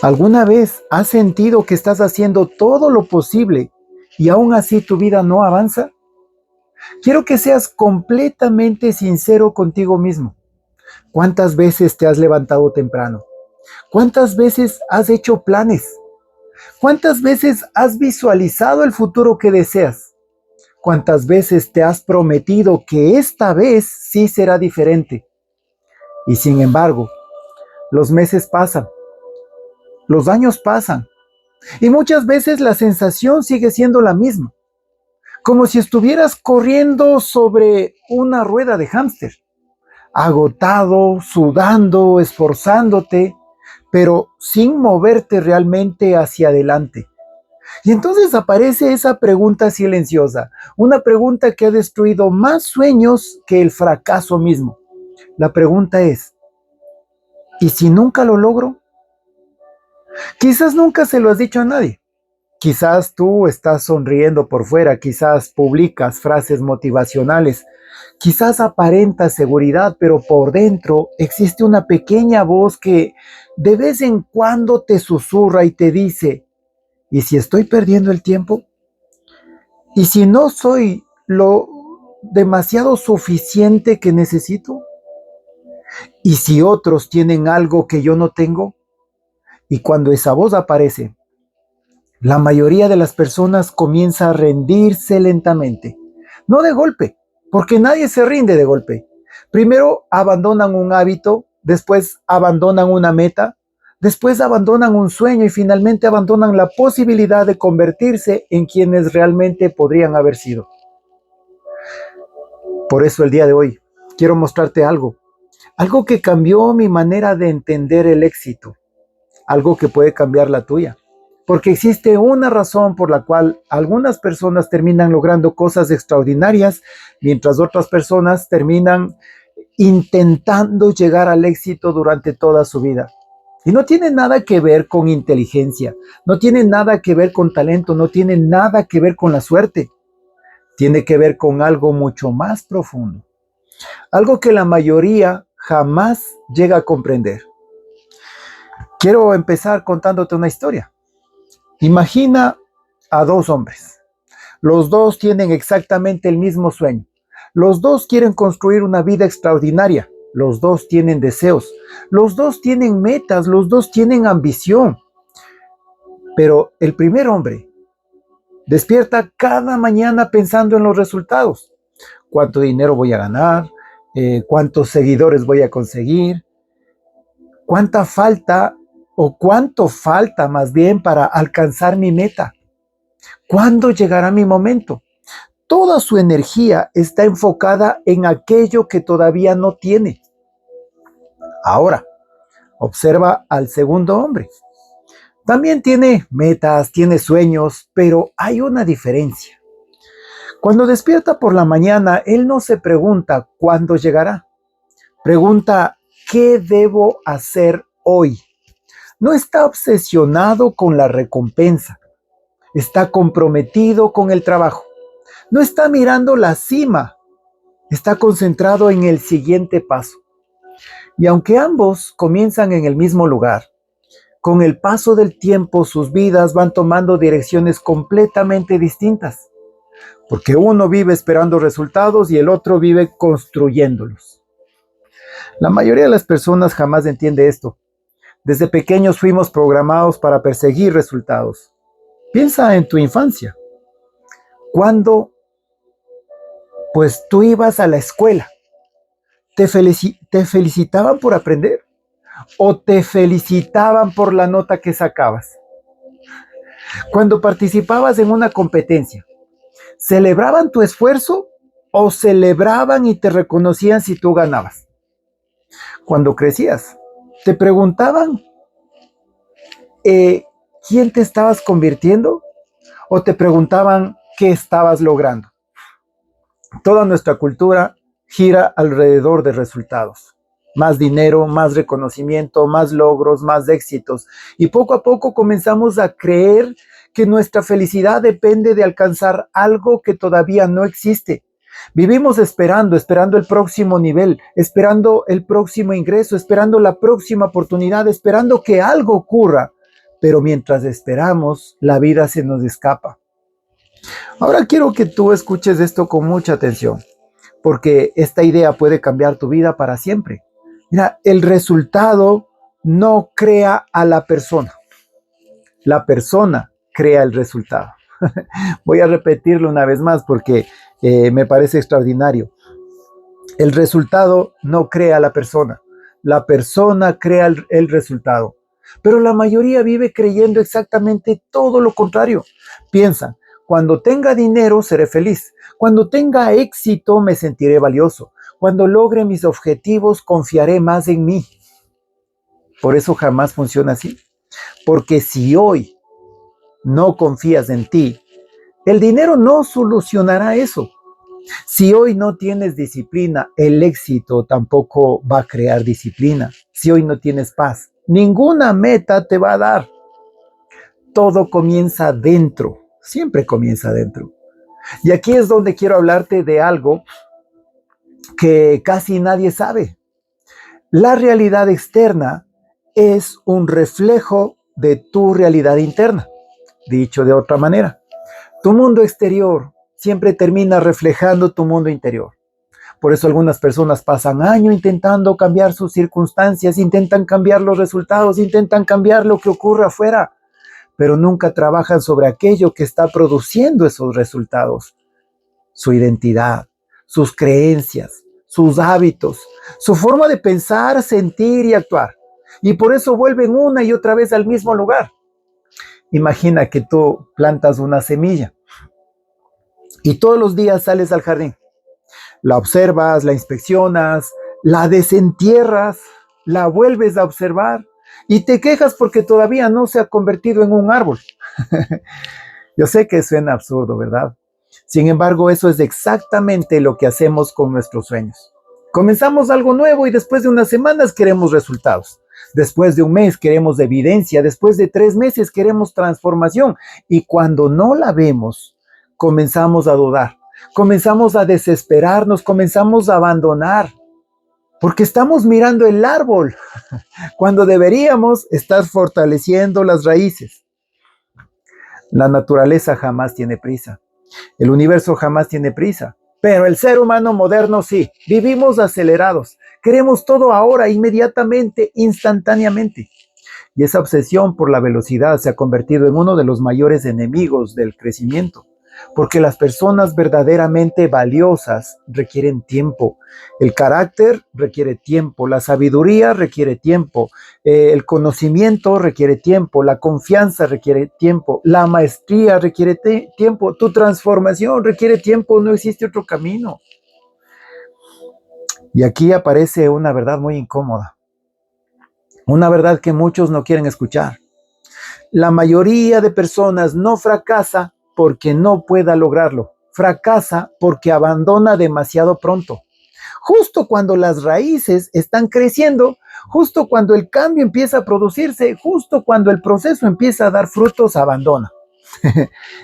¿Alguna vez has sentido que estás haciendo todo lo posible y aún así tu vida no avanza? Quiero que seas completamente sincero contigo mismo. ¿Cuántas veces te has levantado temprano? ¿Cuántas veces has hecho planes? ¿Cuántas veces has visualizado el futuro que deseas? ¿Cuántas veces te has prometido que esta vez sí será diferente? Y sin embargo, los meses pasan, los años pasan, y muchas veces la sensación sigue siendo la misma, como si estuvieras corriendo sobre una rueda de hámster, agotado, sudando, esforzándote, pero sin moverte realmente hacia adelante. Y entonces aparece esa pregunta silenciosa, una pregunta que ha destruido más sueños que el fracaso mismo. La pregunta es, ¿y si nunca lo logro? Quizás nunca se lo has dicho a nadie. Quizás tú estás sonriendo por fuera, quizás publicas frases motivacionales, quizás aparentas seguridad, pero por dentro existe una pequeña voz que de vez en cuando te susurra y te dice, ¿y si estoy perdiendo el tiempo? ¿Y si no soy lo demasiado suficiente que necesito? ¿Y si otros tienen algo que yo no tengo? Y cuando esa voz aparece, la mayoría de las personas comienza a rendirse lentamente. No de golpe, porque nadie se rinde de golpe. Primero abandonan un hábito, después abandonan una meta, después abandonan un sueño y finalmente abandonan la posibilidad de convertirse en quienes realmente podrían haber sido. Por eso el día de hoy quiero mostrarte algo que cambió mi manera de entender el éxito, algo que puede cambiar la tuya. Porque existe una razón por la cual algunas personas terminan logrando cosas extraordinarias, mientras otras personas terminan intentando llegar al éxito durante toda su vida. Y no tiene nada que ver con inteligencia, no tiene nada que ver con talento, no tiene nada que ver con la suerte. Tiene que ver con algo mucho más profundo, algo que la mayoría jamás llega a comprender. Quiero empezar contándote una historia. Imagina a dos hombres. Los dos tienen exactamente el mismo sueño. Los dos quieren construir una vida extraordinaria. Los dos tienen deseos. Los dos tienen metas. Los dos tienen ambición. Pero el primer hombre despierta cada mañana pensando en los resultados. ¿Cuánto dinero voy a ganar? ¿Cuántos seguidores voy a conseguir? ¿Cuánta falta o cuánto falta más bien para alcanzar mi meta? ¿Cuándo llegará mi momento? Toda su energía está enfocada en aquello que todavía no tiene. Ahora, observa al segundo hombre. También tiene metas, tiene sueños, pero hay una diferencia. Cuando despierta por la mañana, él no se pregunta cuándo llegará. Pregunta, ¿qué debo hacer hoy? No está obsesionado con la recompensa. Está comprometido con el trabajo. No está mirando la cima. Está concentrado en el siguiente paso. Y aunque ambos comienzan en el mismo lugar, con el paso del tiempo sus vidas van tomando direcciones completamente distintas. Porque uno vive esperando resultados y el otro vive construyéndolos. La mayoría de las personas jamás entiende esto. Desde pequeños fuimos programados para perseguir resultados. Piensa en tu infancia. Cuando, pues tú ibas a la escuela, ¿te felicitaban por aprender? ¿O te felicitaban por la nota que sacabas? Cuando participabas en una competencia, ¿celebraban tu esfuerzo o celebraban y te reconocían si tú ganabas? Cuando crecías, ¿te preguntaban quién te estabas convirtiendo o te preguntaban qué estabas logrando? Toda nuestra cultura gira alrededor de resultados. Más dinero, más reconocimiento, más logros, más éxitos. Y poco a poco comenzamos a creer que nuestra felicidad depende de alcanzar algo que todavía no existe. Vivimos esperando el próximo nivel, esperando el próximo ingreso, esperando la próxima oportunidad, esperando que algo ocurra pero mientras esperamos, la vida se nos escapa. Ahora quiero que tú escuches esto con mucha atención, porque esta idea puede cambiar tu vida para siempre. Mira, el resultado no crea a la persona crea el resultado. Voy a repetirlo una vez más porque me parece extraordinario. El resultado no crea a la persona crea el resultado. Pero la mayoría vive creyendo exactamente todo lo contrario. Piensan, cuando tenga dinero seré feliz, cuando tenga éxito me sentiré valioso, cuando logre mis objetivos confiaré más en mí. Por eso jamás funciona así. Porque si hoy no confías en ti, el dinero no solucionará eso. Si hoy no tienes disciplina, el éxito tampoco va a crear disciplina. Si hoy no tienes paz, ninguna meta te va a dar. Todo comienza dentro, siempre comienza dentro. Y aquí es donde quiero hablarte de algo que casi nadie sabe. La realidad externa es un reflejo de tu realidad interna. Dicho de otra manera, tu mundo exterior siempre termina reflejando tu mundo interior. Por eso algunas personas pasan años intentando cambiar sus circunstancias, intentan cambiar los resultados, intentan cambiar lo que ocurre afuera, pero nunca trabajan sobre aquello que está produciendo esos resultados. Su identidad, sus creencias, sus hábitos, su forma de pensar, sentir y actuar. Y por eso vuelven una y otra vez al mismo lugar. Imagina que tú plantas una semilla y todos los días sales al jardín. La observas, la inspeccionas, la desentierras, la vuelves a observar y te quejas porque todavía no se ha convertido en un árbol. Yo sé que suena absurdo, ¿verdad? Sin embargo, eso es exactamente lo que hacemos con nuestros sueños. Comenzamos algo nuevo y después de unas semanas queremos resultados. Después de un mes queremos evidencia. Después de 3 meses queremos transformación. Y cuando no la vemos, comenzamos a dudar. Comenzamos a desesperarnos. Comenzamos a abandonar. Porque estamos mirando el árbol cuando deberíamos estar fortaleciendo las raíces. La naturaleza jamás tiene prisa. El universo jamás tiene prisa. Pero el ser humano moderno sí. Vivimos acelerados. Queremos todo ahora, inmediatamente, instantáneamente. Y esa obsesión por la velocidad se ha convertido en uno de los mayores enemigos del crecimiento. Porque las personas verdaderamente valiosas requieren tiempo. El carácter requiere tiempo, la sabiduría requiere tiempo, el conocimiento requiere tiempo, la confianza requiere tiempo, la maestría requiere tiempo, tu transformación requiere tiempo, no existe otro camino. Y aquí aparece una verdad muy incómoda, una verdad que muchos no quieren escuchar. La mayoría de personas no fracasa porque no pueda lograrlo. Fracasa porque abandona demasiado pronto. Justo cuando las raíces están creciendo, justo cuando el cambio empieza a producirse, justo cuando el proceso empieza a dar frutos, abandona.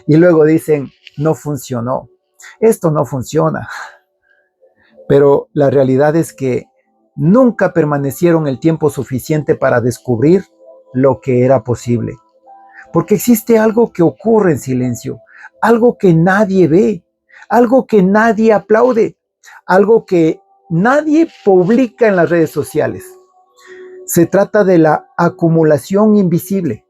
Y luego dicen, no funcionó. Esto no funciona. Pero la realidad es que nunca permanecieron el tiempo suficiente para descubrir lo que era posible. Porque existe algo que ocurre en silencio, algo que nadie ve, algo que nadie aplaude, algo que nadie publica en las redes sociales. Se trata de la acumulación invisible.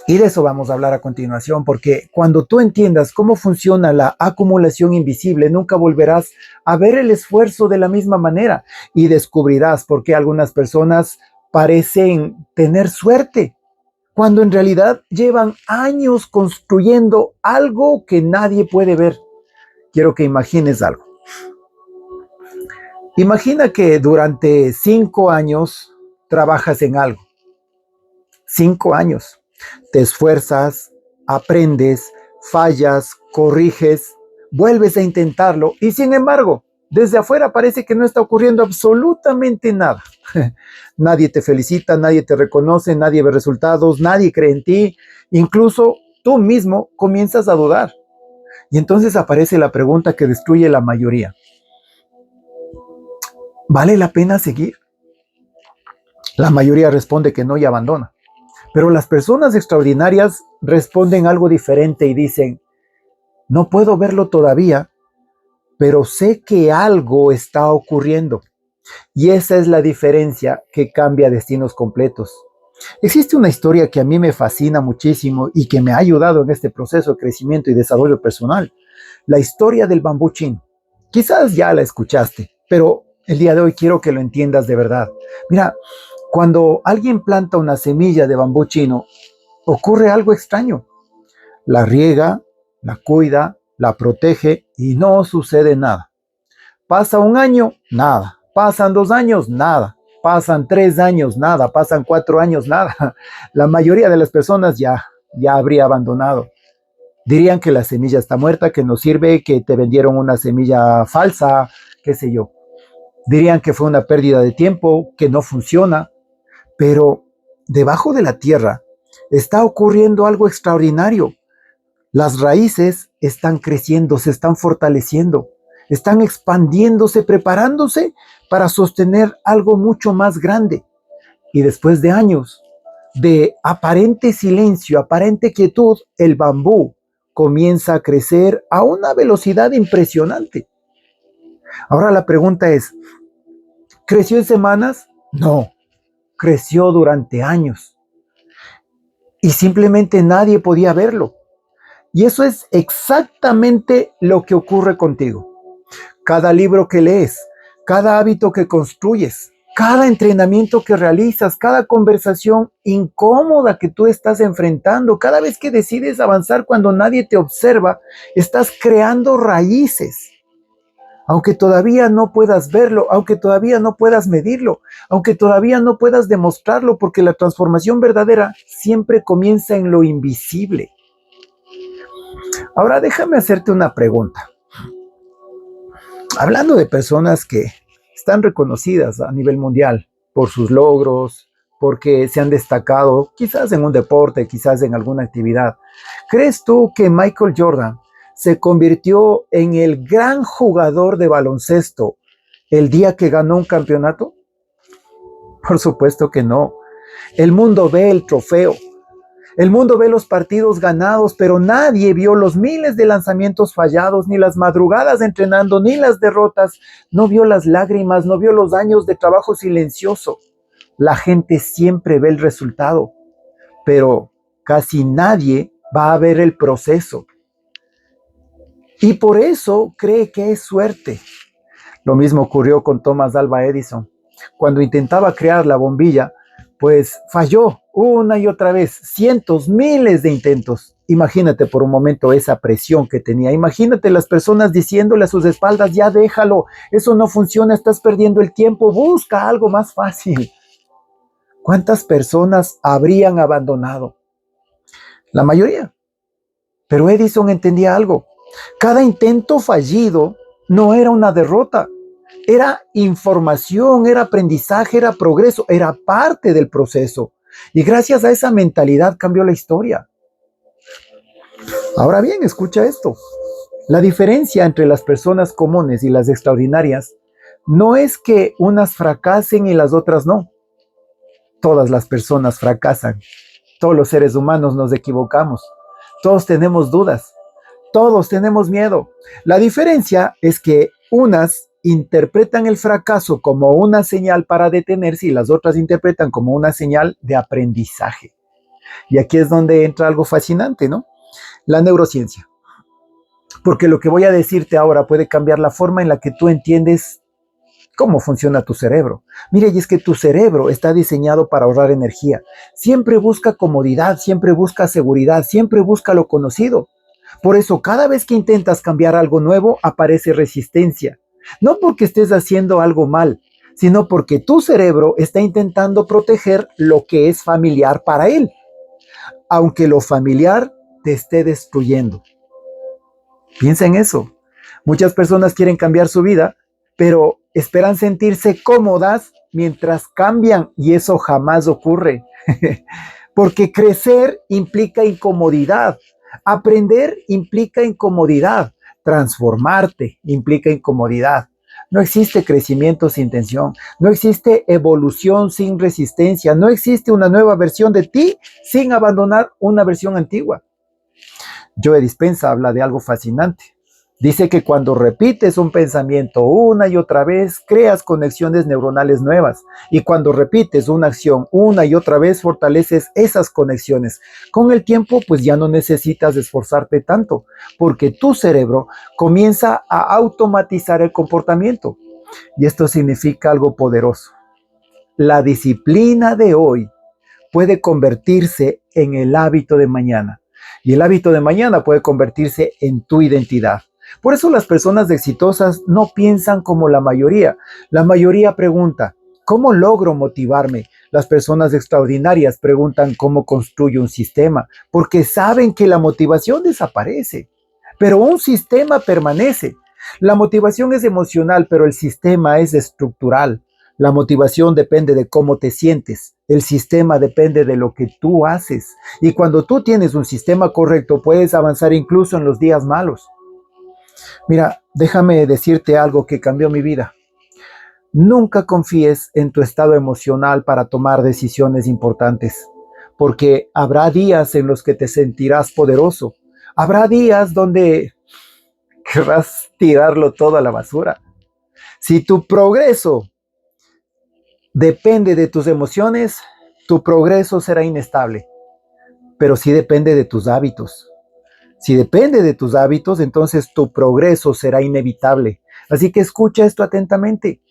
Y de eso vamos a hablar a continuación, porque cuando tú entiendas cómo funciona la acumulación invisible, nunca volverás a ver el esfuerzo de la misma manera y descubrirás por qué algunas personas parecen tener suerte, cuando en realidad llevan años construyendo algo que nadie puede ver. Quiero que imagines algo. Imagina que durante 5 años trabajas en algo. 5 años. Te esfuerzas, aprendes, fallas, corriges, vuelves a intentarlo y sin embargo, desde afuera parece que no está ocurriendo absolutamente nada. Nadie te felicita, nadie te reconoce, nadie ve resultados, nadie cree en ti. Incluso tú mismo comienzas a dudar. Y entonces aparece la pregunta que destruye la mayoría. ¿Vale la pena seguir? La mayoría responde que no y abandona. Pero las personas extraordinarias responden algo diferente y dicen, no puedo verlo todavía, pero sé que algo está ocurriendo. Y esa es la diferencia que cambia destinos completos. Existe una historia que a mí me fascina muchísimo y que me ha ayudado en este proceso de crecimiento y desarrollo personal. La historia del bambú chino. Quizás ya la escuchaste, pero el día de hoy quiero que lo entiendas de verdad. Mira, cuando alguien planta una semilla de bambú chino, ocurre algo extraño. La riega, la cuida, la protege y no sucede nada. Pasa un año, nada. Pasan 2 años, nada. Pasan 3 años, nada. Pasan 4 años, nada. La mayoría de las personas ya habría abandonado. Dirían que la semilla está muerta, que no sirve, que te vendieron una semilla falsa, qué sé yo. Dirían que fue una pérdida de tiempo, que no funciona. Pero debajo de la tierra está ocurriendo algo extraordinario. Las raíces están creciendo, se están fortaleciendo, están expandiéndose, preparándose para sostener algo mucho más grande. Y después de años de aparente silencio, aparente quietud, el bambú comienza a crecer a una velocidad impresionante. Ahora la pregunta es, ¿creció en semanas? No, creció durante años. Y simplemente nadie podía verlo. Y eso es exactamente lo que ocurre contigo. Cada libro que lees, cada hábito que construyes, cada entrenamiento que realizas, cada conversación incómoda que tú estás enfrentando, cada vez que decides avanzar cuando nadie te observa, estás creando raíces. Aunque todavía no puedas verlo, aunque todavía no puedas medirlo, aunque todavía no puedas demostrarlo, porque la transformación verdadera siempre comienza en lo invisible. Ahora déjame hacerte una pregunta. Hablando de personas que están reconocidas a nivel mundial por sus logros, porque se han destacado quizás en un deporte, quizás en alguna actividad, ¿crees tú que Michael Jordan se convirtió en el gran jugador de baloncesto el día que ganó un campeonato? Por supuesto que no. El mundo ve el trofeo. El mundo ve los partidos ganados, pero nadie vio los miles de lanzamientos fallados, ni las madrugadas entrenando, ni las derrotas. No vio las lágrimas, no vio los años de trabajo silencioso. La gente siempre ve el resultado, pero casi nadie va a ver el proceso. Y por eso cree que es suerte. Lo mismo ocurrió con Thomas Alva Edison. Cuando intentaba crear la bombilla, pues falló una y otra vez, cientos, miles de intentos. Imagínate por un momento esa presión que tenía. Imagínate las personas diciéndole a sus espaldas, ya déjalo, eso no funciona, estás perdiendo el tiempo, busca algo más fácil. ¿Cuántas personas habrían abandonado? La mayoría. Pero Edison entendía algo. Cada intento fallido no era una derrota. Era información, era aprendizaje, era progreso, era parte del proceso. Y gracias a esa mentalidad cambió la historia. Ahora bien, escucha esto. La diferencia entre las personas comunes y las extraordinarias no es que unas fracasen y las otras no. Todas las personas fracasan. Todos los seres humanos nos equivocamos. Todos tenemos dudas. Todos tenemos miedo. La diferencia es que unas interpretan el fracaso como una señal para detenerse y las otras interpretan como una señal de aprendizaje. Y aquí es donde entra algo fascinante, ¿no? La neurociencia. Porque lo que voy a decirte ahora puede cambiar la forma en la que tú entiendes cómo funciona tu cerebro. Mire, y es que tu cerebro está diseñado para ahorrar energía. Siempre busca comodidad, siempre busca seguridad, siempre busca lo conocido. Por eso, cada vez que intentas cambiar algo nuevo, aparece resistencia. No porque estés haciendo algo mal, sino porque tu cerebro está intentando proteger lo que es familiar para él, aunque lo familiar te esté destruyendo. Piensa en eso. Muchas personas quieren cambiar su vida, pero esperan sentirse cómodas mientras cambian, y eso jamás ocurre. Porque crecer implica incomodidad. Aprender implica incomodidad, transformarte implica incomodidad, No existe crecimiento sin tensión. No existe evolución sin resistencia. No existe una nueva versión de ti sin abandonar una versión antigua. Joe Dispenza habla de algo fascinante. Dice que cuando repites un pensamiento una y otra vez, creas conexiones neuronales nuevas. Y cuando repites una acción una y otra vez, fortaleces esas conexiones. Con el tiempo, pues ya no necesitas esforzarte tanto, porque tu cerebro comienza a automatizar el comportamiento. Y esto significa algo poderoso. La disciplina de hoy puede convertirse en el hábito de mañana. Y el hábito de mañana puede convertirse en tu identidad. Por eso las personas exitosas no piensan como la mayoría. La mayoría pregunta, ¿cómo logro motivarme? Las personas extraordinarias preguntan cómo construyo un sistema, porque saben que la motivación desaparece, pero un sistema permanece. La motivación es emocional, pero el sistema es estructural. La motivación depende de cómo te sientes. El sistema depende de lo que tú haces. Y cuando tú tienes un sistema correcto, puedes avanzar incluso en los días malos. Mira, déjame decirte algo que cambió mi vida. Nunca confíes en tu estado emocional para tomar decisiones importantes, porque habrá días en los que te sentirás poderoso. Habrá días donde querrás tirarlo todo a la basura. Si tu progreso depende de tus emociones, tu progreso será inestable, pero sí depende de tus hábitos. Si depende de tus hábitos, entonces tu progreso será inevitable. Así que escucha esto atentamente.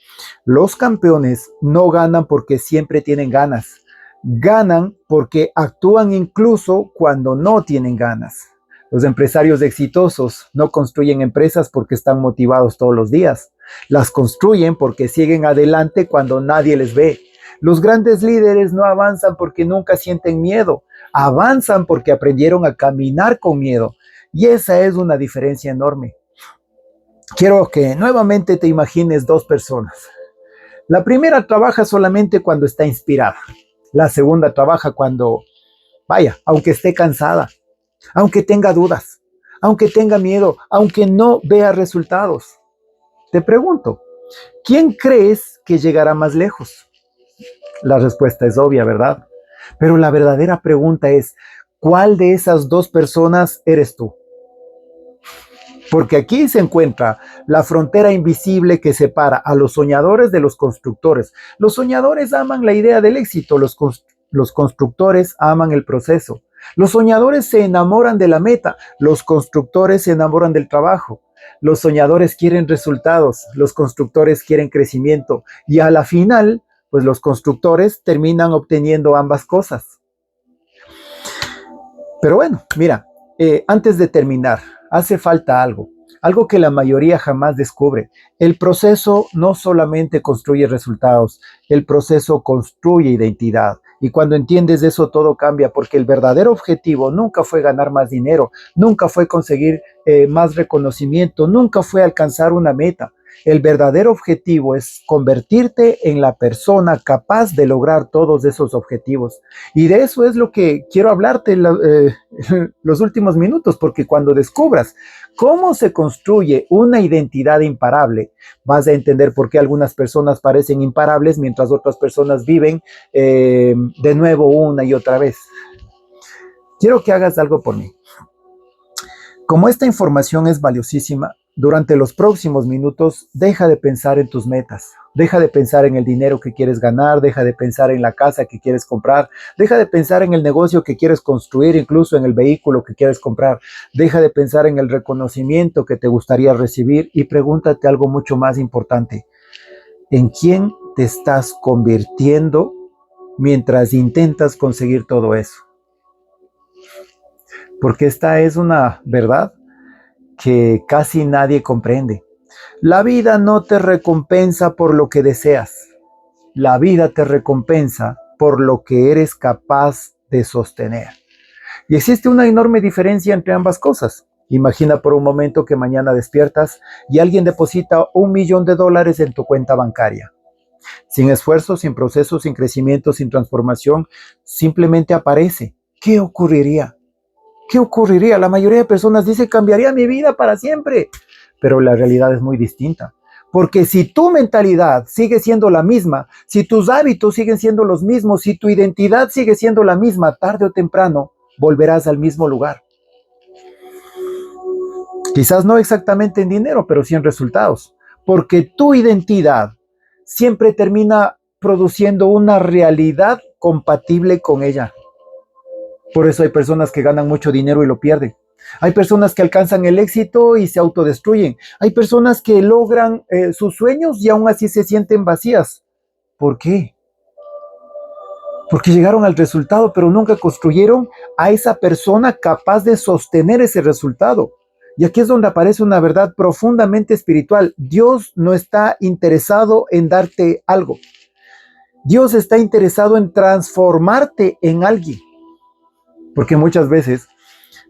Los campeones no ganan porque siempre tienen ganas. Ganan porque actúan incluso cuando no tienen ganas. Los empresarios exitosos no construyen empresas porque están motivados todos los días. Las construyen porque siguen adelante cuando nadie les ve. Los grandes líderes no avanzan porque nunca sienten miedo. Avanzan porque aprendieron a caminar con miedo. Y esa es una diferencia enorme. Quiero que nuevamente te imagines dos personas. La primera trabaja solamente cuando está inspirada. La segunda trabaja cuando, aunque esté cansada, aunque tenga dudas, aunque tenga miedo, aunque no vea resultados. Te pregunto, ¿quién crees que llegará más lejos? La respuesta es obvia, ¿verdad? Pero la verdadera pregunta es, ¿cuál de esas dos personas eres tú? Porque aquí se encuentra la frontera invisible que separa a los soñadores de los constructores. Los soñadores aman la idea del éxito, los constructores aman el proceso. Los soñadores se enamoran de la meta, los constructores se enamoran del trabajo. Los soñadores quieren resultados, los constructores quieren crecimiento y a la final, pues los constructores terminan obteniendo ambas cosas. Pero bueno, mira, antes de terminar, hace falta algo que la mayoría jamás descubre. El proceso no solamente construye resultados, el proceso construye identidad. Y cuando entiendes eso, todo cambia, porque el verdadero objetivo nunca fue ganar más dinero, nunca fue conseguir más reconocimiento, nunca fue alcanzar una meta. El verdadero objetivo es convertirte en la persona capaz de lograr todos esos objetivos. Y de eso es lo que quiero hablarte los últimos minutos, porque cuando descubras cómo se construye una identidad imparable, vas a entender por qué algunas personas parecen imparables mientras otras personas viven de nuevo una y otra vez. Quiero que hagas algo por mí. Como esta información es valiosísima, durante los próximos minutos deja de pensar en tus metas, deja de pensar en el dinero que quieres ganar, deja de pensar en la casa que quieres comprar, deja de pensar en el negocio que quieres construir, incluso en el vehículo que quieres comprar, deja de pensar en el reconocimiento que te gustaría recibir y pregúntate algo mucho más importante. ¿En quién te estás convirtiendo mientras intentas conseguir todo eso? Porque esta es una verdad que casi nadie comprende. La vida no te recompensa por lo que deseas. La vida te recompensa por lo que eres capaz de sostener. Y existe una enorme diferencia entre ambas cosas. Imagina por un momento que mañana despiertas y alguien deposita $1.000.000 en tu cuenta bancaria. Sin esfuerzo, sin proceso, sin crecimiento, sin transformación, simplemente aparece. ¿Qué ocurriría? ¿Qué ocurriría? La mayoría de personas dice, cambiaría mi vida para siempre. Pero la realidad es muy distinta. Porque si tu mentalidad sigue siendo la misma, si tus hábitos siguen siendo los mismos, si tu identidad sigue siendo la misma, tarde o temprano volverás al mismo lugar. Quizás no exactamente en dinero, pero sí en resultados. Porque tu identidad siempre termina produciendo una realidad compatible con ella. Por eso hay personas que ganan mucho dinero y lo pierden. Hay personas que alcanzan el éxito y se autodestruyen. Hay personas que logran sus sueños y aún así se sienten vacías. ¿Por qué? Porque llegaron al resultado, pero nunca construyeron a esa persona capaz de sostener ese resultado. Y aquí es donde aparece una verdad profundamente espiritual. Dios no está interesado en darte algo. Dios está interesado en transformarte en alguien. Porque muchas veces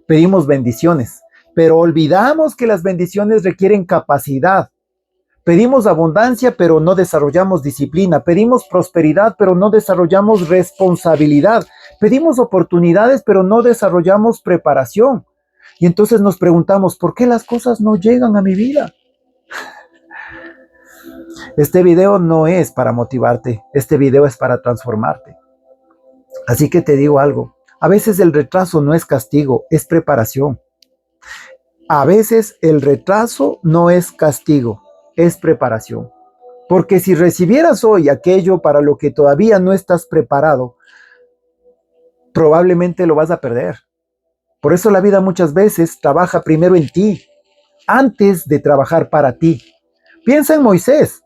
pedimos bendiciones, pero olvidamos que las bendiciones requieren capacidad. Pedimos abundancia, pero no desarrollamos disciplina. Pedimos prosperidad, pero no desarrollamos responsabilidad. Pedimos oportunidades, pero no desarrollamos preparación. Y entonces nos preguntamos, ¿por qué las cosas no llegan a mi vida? Este video no es para motivarte, este video es para transformarte. Así que te digo algo, a veces el retraso no es castigo, es preparación. A veces el retraso no es castigo, es preparación. Porque si recibieras hoy aquello para lo que todavía no estás preparado, probablemente lo vas a perder. Por eso la vida muchas veces trabaja primero en ti, antes de trabajar para ti. Piensa en Moisés,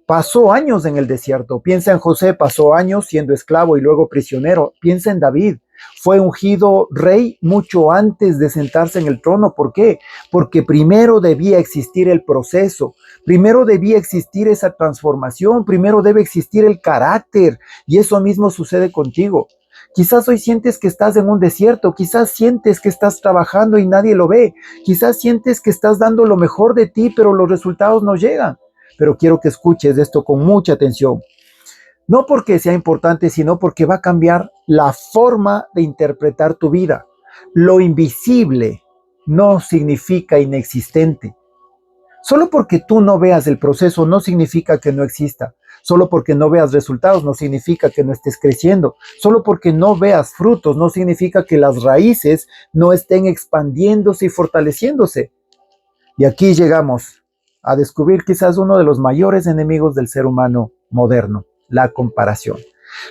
pasó años en el desierto. Piensa en José, pasó años siendo esclavo y luego prisionero. Piensa en David, fue ungido rey mucho antes de sentarse en el trono. ¿Por qué? Porque primero debía existir el proceso, primero debía existir esa transformación, primero debe existir el carácter, y eso mismo sucede contigo. Quizás hoy sientes que estás en un desierto, quizás sientes que estás trabajando y nadie lo ve, quizás sientes que estás dando lo mejor de ti, pero los resultados no llegan. Pero quiero que escuches esto con mucha atención. No porque sea importante, sino porque va a cambiar la forma de interpretar tu vida. Lo invisible no significa inexistente. Solo porque tú no veas el proceso no significa que no exista. Solo porque no veas resultados no significa que no estés creciendo. Solo porque no veas frutos no significa que las raíces no estén expandiéndose y fortaleciéndose. Y aquí llegamos a descubrir quizás uno de los mayores enemigos del ser humano moderno, la comparación.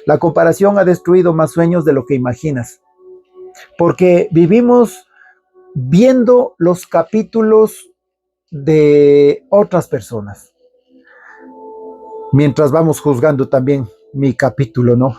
La comparación ha destruido más sueños de lo que imaginas, porque vivimos viendo los capítulos de otras personas, mientras vamos juzgando también mi capítulo, ¿no?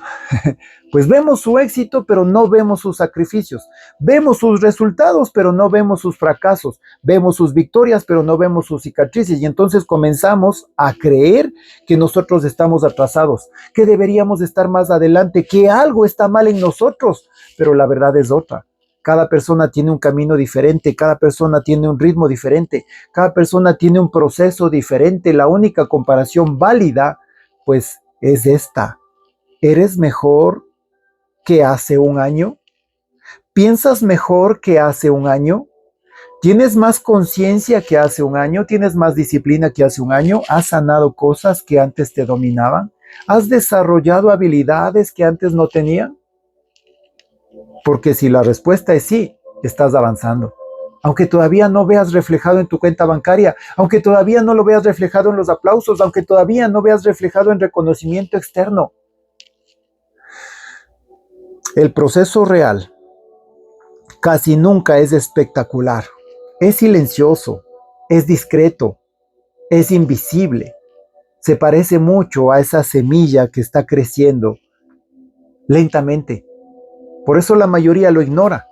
Pues vemos su éxito, pero no vemos sus sacrificios. Vemos sus resultados, pero no vemos sus fracasos. Vemos sus victorias, pero no vemos sus cicatrices. Y entonces comenzamos a creer que nosotros estamos atrasados, que deberíamos estar más adelante, que algo está mal en nosotros, pero la verdad es otra. Cada persona tiene un camino diferente, cada persona tiene un ritmo diferente, cada persona tiene un proceso diferente. La única comparación válida, pues, es esta. ¿Eres mejor que hace un año? ¿Piensas mejor que hace un año? ¿Tienes más conciencia que hace un año? ¿Tienes más disciplina que hace un año? ¿Has sanado cosas que antes te dominaban? ¿Has desarrollado habilidades que antes no tenían? Porque si la respuesta es sí, estás avanzando. Aunque todavía no veas reflejado en tu cuenta bancaria, aunque todavía no lo veas reflejado en los aplausos, aunque todavía no veas reflejado en reconocimiento externo. El proceso real casi nunca es espectacular. Es silencioso, es discreto, es invisible. Se parece mucho a esa semilla que está creciendo lentamente. Por eso la mayoría lo ignora,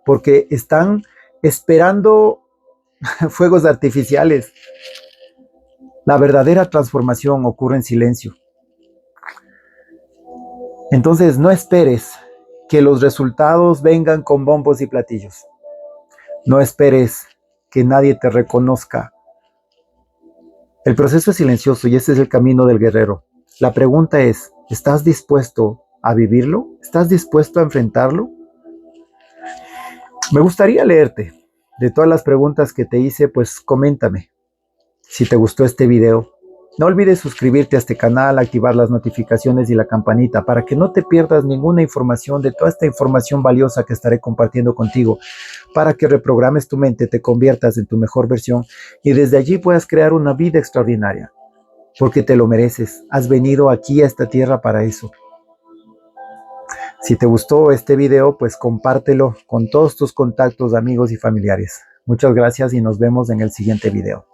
porque están esperando fuegos artificiales. La verdadera transformación ocurre en silencio. Entonces no esperes que los resultados vengan con bombos y platillos. No esperes que nadie te reconozca. El proceso es silencioso y ese es el camino del guerrero. La pregunta es, ¿estás dispuesto a vivirlo? ¿Estás dispuesto a enfrentarlo? Me gustaría leerte. De todas las preguntas que te hice, pues coméntame. Si te gustó este video, no olvides suscribirte a este canal, activar las notificaciones y la campanita para que no te pierdas ninguna información de toda esta información valiosa que estaré compartiendo contigo, para que reprogrames tu mente, te conviertas en tu mejor versión y desde allí puedas crear una vida extraordinaria, porque te lo mereces. Has venido aquí a esta tierra para eso. Si te gustó este video, pues compártelo con todos tus contactos, amigos y familiares. Muchas gracias y nos vemos en el siguiente video.